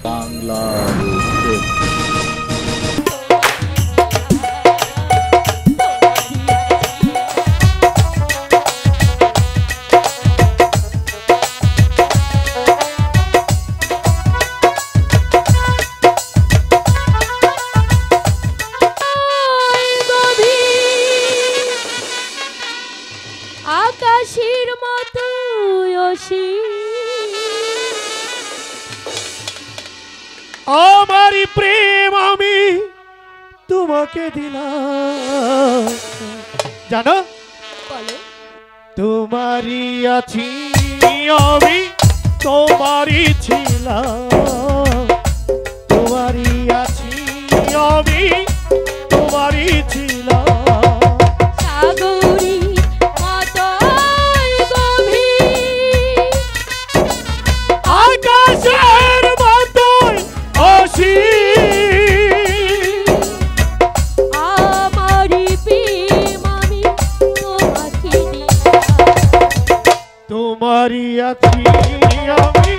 বাংলাদেশ। আকাশের মতো আমারি প্রেম আমি তোমাকে দিলাম, জানো বলো তোমারই আছি আমি, তোমারই ছিলাম, তোমারই আছি আমি, তোমারই ছিলাম। সাগরী মতোই গভীর, আকাশের মতোই অসীম, আমারই প্রেম আমি তোমাকে দিলাম। তোমারই আছি আমি,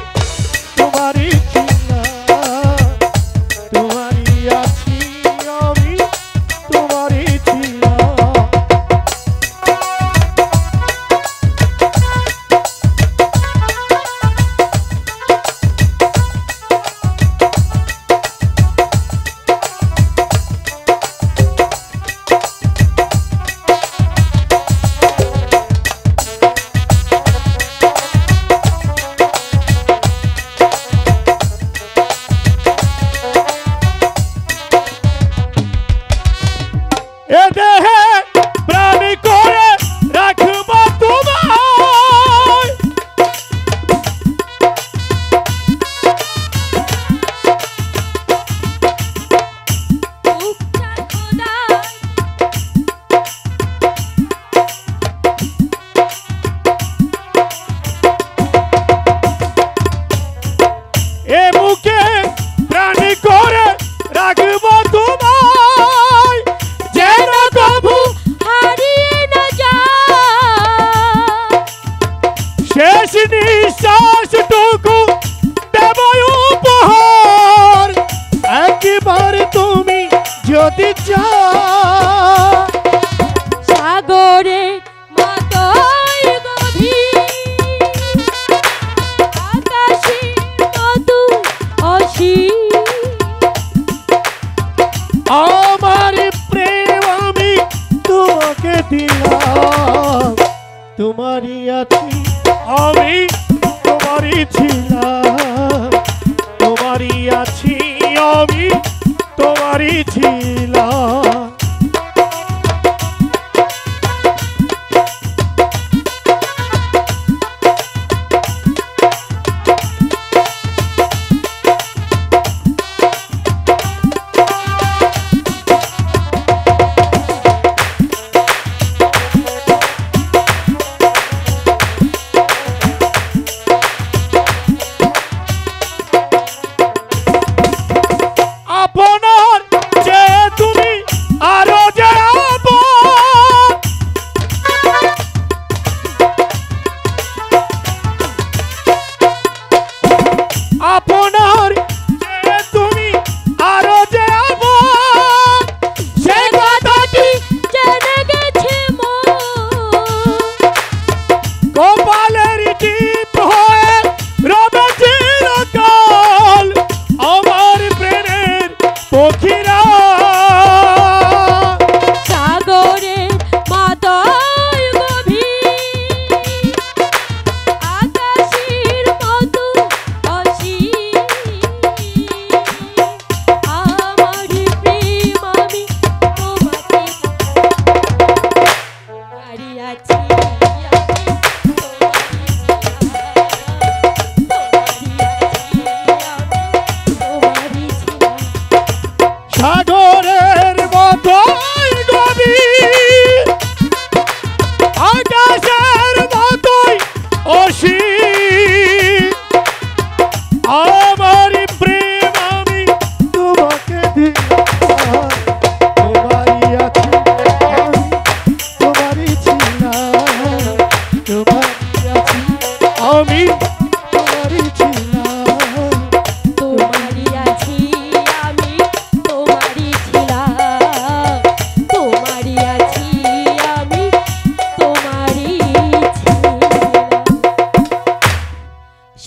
তোমারই ছিলাম, তোমারই আছি আমি, তোমারই ছিলাম। এ দেহে প্রাণ করে রাখবো তোমায়, মুখটা খোদা এ বুকে প্রাণ করে রাখবো তোমায়, যেন কভু হারিয়ে না যায়। শেষ নিঃশ্বাসটুকু দেব উপহার, একবার তুমি যদি চাও। সাগরে মতোই গভীর, আকাশের মতো অসীম, আমার প্রেম আমি তোমাকে দিলাম, তোমারই আছি আমি, তোমারই ছিলাম, তোমারই আছি আমি, তোমারই ছিলাম। আপনার যে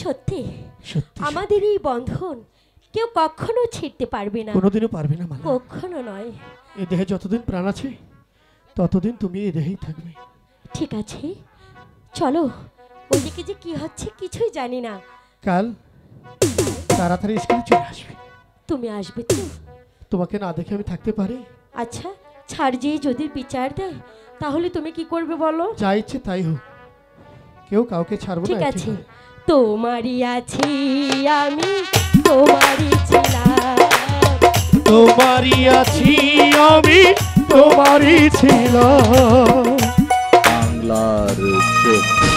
সত্যি সত্যি আমাদের এই বন্ধন কেউ কখনো ছিঁড়তে পারবে না, কোনোদিনও পারবে না মালা। কখনো নয়। এই দেহে যতদিন প্রাণ আছে ততদিন তুমি এই দেহেই থাকবে। ঠিক আছে, চলো। ওদিকে যে কি হচ্ছে কিছুই জানি না। কাল তাড়াতাড়ি স্কুলে চলে আসবে। তুমি আসবে তো? তোমাকে না দেখে আমি থাকতে পারি? আচ্ছা, ছাড় যে যদি বিচার দেয় তাহলে তুমি কি করবে বলো? যা ইচ্ছে তাই হোক, কেউ কাউকে ছাড়বো না। ঠিক আছে, তোমারই আছি আমি, তোমারই ছিলাম, তোমারই আছি আমি, তোমারই ছিলাম। বাংলার চোখ।